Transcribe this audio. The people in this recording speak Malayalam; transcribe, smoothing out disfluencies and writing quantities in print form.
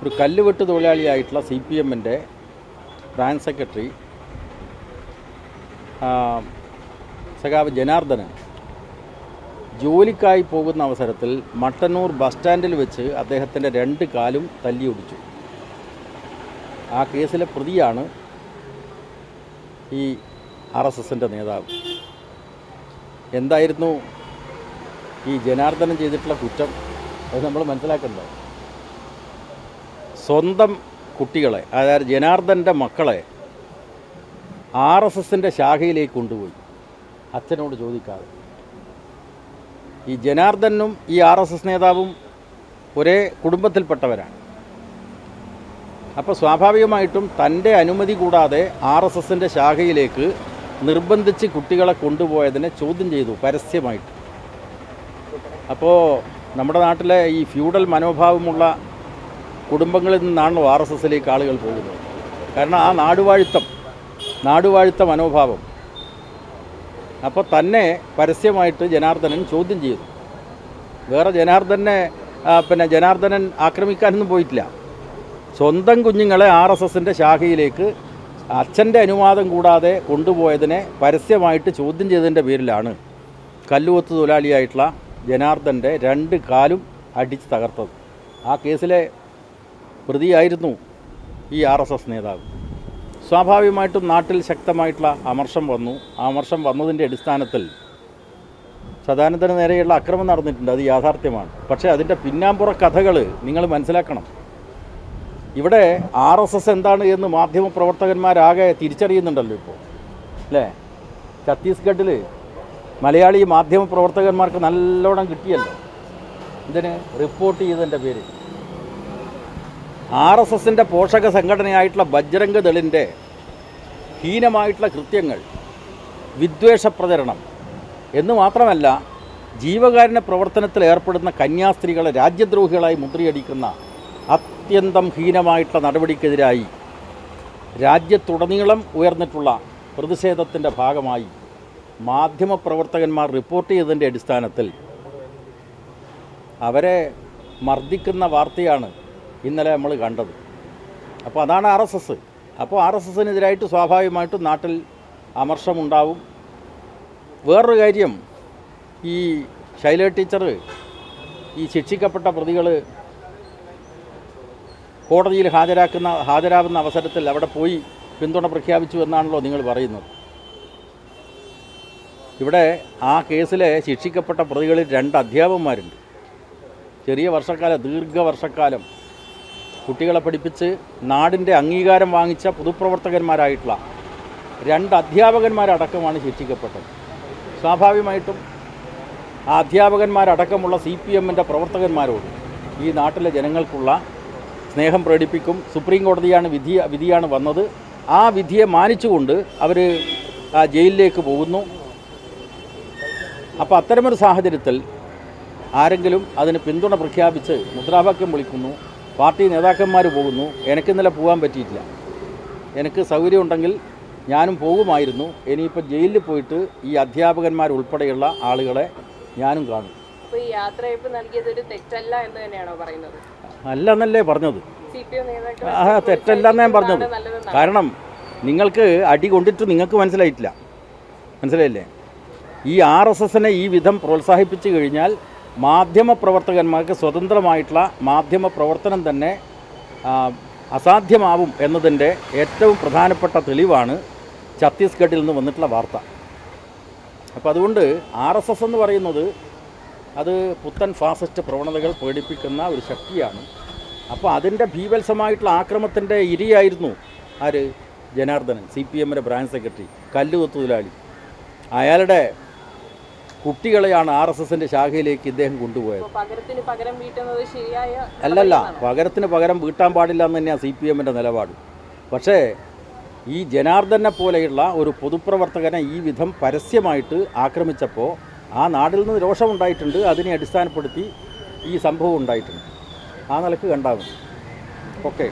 ഒരു കല്ലുവെട്ട് തൊഴിലാളിയായിട്ടുള്ള CPM-ൻ്റെ ബ്രാഞ്ച് സെക്രട്ടറി സഖാവ് ജനാർദ്ദനൻ ജോലിക്കായി പോകുന്ന അവസരത്തിൽ മട്ടന്നൂർ ബസ് സ്റ്റാൻഡിൽ വെച്ച് അദ്ദേഹത്തിൻ്റെ 2 കാലും തല്ലിയൊടിച്ചു. ആ കേസിലെ പ്രതിയാണ് ഈ RSSൻ്റെ നേതാവ്. എന്തായിരുന്നു ഈ ജനാർദ്ദനൻ ചെയ്തിട്ടുള്ള കുറ്റം? അത് നമ്മൾ മനസ്സിലാക്കേണ്ടത്. സ്വന്തം കുട്ടികളെ, അതായത് ജനാർദ്ദൻ്റെ മക്കളെ RSSൻ്റെ ശാഖയിലേക്ക് കൊണ്ടുപോയി അച്ഛനോട് ചോദിക്കാതെ. ഈ ജനാർദ്ദനും ഈ RSS നേതാവും ഒരേ കുടുംബത്തിൽപ്പെട്ടവരാണ്. അപ്പോൾ സ്വാഭാവികമായിട്ടും തൻ്റെ അനുമതി കൂടാതെ RSSൻ്റെ ശാഖയിലേക്ക് നിർബന്ധിച്ച് കുട്ടികളെ കൊണ്ടുപോയതിനെ ചോദ്യം ചെയ്തു പരസ്യമായിട്ട്. അപ്പോൾ നമ്മുടെ നാട്ടിലെ ഈ ഫ്യൂഡൽ മനോഭാവമുള്ള കുടുംബങ്ങളിൽ നിന്നാണല്ലോ RSSലേക്ക് ആളുകൾ പോകുന്നത്. കാരണം ആ നാടുവാഴ്ത്ത മനോഭാവം. അപ്പോൾ തന്നെ പരസ്യമായിട്ട് ജനാർദ്ദനൻ ചോദ്യം ചെയ്തു. വേറെ ജനാർദ്ദനൻ ആക്രമിക്കാനൊന്നും പോയിട്ടില്ല. സ്വന്തം കുഞ്ഞുങ്ങളെ RSSൻ്റെ ശാഖയിലേക്ക് അച്ഛൻ്റെ അനുവാദം കൂടാതെ കൊണ്ടുപോയതിനെ പരസ്യമായിട്ട് ചോദ്യം ചെയ്തതിൻ്റെ പേരിലാണ് കല്ലുവെത്ത് തൊഴിലാളിയായിട്ടുള്ള ജനാർദ്ദൻ്റെ 2 കാലും അടിച്ച് തകർത്തത്. ആ കേസിലെ പ്രതിയായിരുന്നു ഈ RSS നേതാവ്. സ്വാഭാവികമായിട്ടും നാട്ടിൽ ശക്തമായിട്ടുള്ള അമർഷം വന്നു. ആ അമർഷം വന്നതിൻ്റെ അടിസ്ഥാനത്തിൽ സദാനന്ദന് നേരെയുള്ള അക്രമം നടന്നിട്ടുണ്ട്. അത് യാഥാർത്ഥ്യമാണ്. പക്ഷേ അതിൻ്റെ പിന്നാമ്പുറ കഥകൾ നിങ്ങൾ മനസ്സിലാക്കണം. ഇവിടെ RSS എന്താണ് എന്ന് മാധ്യമപ്രവർത്തകന്മാരാകെ തിരിച്ചറിയുന്നുണ്ടല്ലോ ഇപ്പോൾ, അല്ലേ? ഛത്തീസ്ഗഡിൽ മലയാളി മാധ്യമപ്രവർത്തകന്മാർക്ക് നല്ലോണം കിട്ടിയല്ലോ. ഇതിന് റിപ്പോർട്ട് ചെയ്തതിൻ്റെ പേര് RSSൻ്റെ പോഷക സംഘടനയായിട്ടുള്ള ബജ്രംഗ് ദളിൻ്റെ ഹീനമായിട്ടുള്ള കൃത്യങ്ങൾ, വിദ്വേഷ പ്രചരണം എന്ന് മാത്രമല്ല, ജീവകാരുണ്യ പ്രവർത്തനത്തിൽ ഏർപ്പെടുന്ന കന്യാസ്ത്രീകളെ രാജ്യദ്രോഹികളായി മുദ്രയടിക്കുന്ന അത്യന്തം ഹീനമായിട്ടുള്ള നടപടിക്കെതിരായി രാജ്യത്തുടനീളം ഉയർന്നിട്ടുള്ള പ്രതിഷേധത്തിൻ്റെ ഭാഗമായി മാധ്യമപ്രവർത്തകന്മാർ റിപ്പോർട്ട് ചെയ്തതിൻ്റെ അടിസ്ഥാനത്തിൽ അവരെ മർദ്ദിക്കുന്ന വാർത്തയാണ് ഇന്നലെ നമ്മൾ കണ്ടത്. അപ്പോൾ അതാണ് RSS. അപ്പോൾ RSSനെതിരായിട്ട് സ്വാഭാവികമായിട്ടും നാട്ടിൽ അമർഷമുണ്ടാവും. വേറൊരു കാര്യം, ഈ ശൈല ടീച്ചർ ഈ ശിക്ഷിക്കപ്പെട്ട പ്രതികൾ കോടതിയിൽ ഹാജരാകുന്ന അവസരത്തിൽ അവിടെ പോയി പിന്തുണ പ്രഖ്യാപിച്ചു എന്നാണല്ലോ നിങ്ങൾ പറയുന്നത്. ഇവിടെ ആ കേസിലെ ശിക്ഷിക്കപ്പെട്ട പ്രതികളിൽ 2 അധ്യാപകന്മാരുണ്ട്. ദീർഘവർഷക്കാലം കുട്ടികളെ പഠിപ്പിച്ച് നാടിൻ്റെ അംഗീകാരം വാങ്ങിച്ച പൊതുപ്രവർത്തകന്മാരായിട്ടുള്ള 2 അധ്യാപകന്മാരടക്കമാണ് ശിക്ഷിക്കപ്പെട്ടത്. സ്വാഭാവികമായിട്ടും ആ അധ്യാപകന്മാരടക്കമുള്ള CPM-ൻ്റെ പ്രവർത്തകന്മാരോട് ഈ നാട്ടിലെ ജനങ്ങൾക്കുള്ള സ്നേഹം പ്രകടിപ്പിക്കും. സുപ്രീം കോടതിയാണ് വിധിയാണ് വന്നത്. ആ വിധിയെ മാനിച്ചുകൊണ്ട് അവർ ജയിലിലേക്ക് പോകുന്നു. അപ്പോൾ അത്തരമൊരു സാഹചര്യത്തിൽ ആരെങ്കിലും അതിന് പിന്തുണ പ്രഖ്യാപിച്ച് മുദ്രാവാക്യം വിളിക്കുന്നു, പാർട്ടി നേതാക്കന്മാർ പോകുന്നു. എനിക്കിന്നലെ പോകാൻ പറ്റിയിട്ടില്ല. എനിക്ക് സൗകര്യമുണ്ടെങ്കിൽ ഞാനും പോകുമായിരുന്നു. ഇനിയിപ്പോൾ ജയിലിൽ പോയിട്ട് ഈ അധ്യാപകന്മാരുൾപ്പെടെയുള്ള ആളുകളെ ഞാനും കാണും. ഈ യാത്രയയപ്പ് നൽകിയത് ഒരു തെറ്റല്ല എന്ന് തന്നെയാണോ പറയുന്നത്? അല്ലെന്നല്ലേ പറഞ്ഞത്. തെറ്റല്ലെന്ന് ഞാൻ പറഞ്ഞത്. കാരണം നിങ്ങൾക്ക് അടി കൊണ്ടിട്ട് നിങ്ങൾക്ക് മനസ്സിലായില്ലേ? ഈ RSSനെ ഈ വിധം പ്രോത്സാഹിപ്പിച്ചു കഴിഞ്ഞാൽ മാധ്യമപ്രവർത്തകന്മാർക്ക് സ്വതന്ത്രമായിട്ടുള്ള മാധ്യമ പ്രവർത്തനം തന്നെ അസാധ്യമാവും എന്നതിൻ്റെ ഏറ്റവും പ്രധാനപ്പെട്ട തെളിവാണ് ഛത്തീസ്ഗഡിൽ നിന്ന് വന്നിട്ടുള്ള വാർത്ത. അപ്പോൾ അതുകൊണ്ട് RSS എന്ന് പറയുന്നത് അത് പുത്തൻ ഫാസിസ്റ്റ് പ്രവണതകൾ പ്രകടിപ്പിക്കുന്ന ഒരു ശക്തിയാണ്. അപ്പോൾ അതിൻ്റെ ഭീവത്സമായിട്ടുള്ള ആക്രമത്തിൻ്റെ ഇരയായിരുന്നു ജനാർദ്ദനൻ, CPM-ൻ്റെ ബ്രാഞ്ച് സെക്രട്ടറി, കല്ലുവെത്ത് തൊഴിലാളി. അയാളുടെ കുട്ടികളെയാണ് RSSൻ്റെ ശാഖയിലേക്ക് ഇദ്ദേഹം കൊണ്ടുപോയത്. അല്ലല്ല, പകരത്തിന് പകരം വീട്ടാൻ പാടില്ല എന്ന് തന്നെയാണ് CPM-ൻ്റെ നിലപാട്. പക്ഷേ ഈ ജനാർദ്ദനെ പോലെയുള്ള ഒരു പൊതുപ്രവർത്തകനെ ഈ വിധം പരസ്യമായിട്ട് ആക്രമിച്ചപ്പോൾ ആ നാട്ടിൽ നിന്ന് രോഷമുണ്ടായിട്ടുണ്ട്. അതിനെ അടിസ്ഥാനപ്പെടുത്തി ഈ സംഭവം ഉണ്ടായിട്ടുണ്ട്. ആ നിലക്ക് കണ്ടാകും. ഓക്കെ.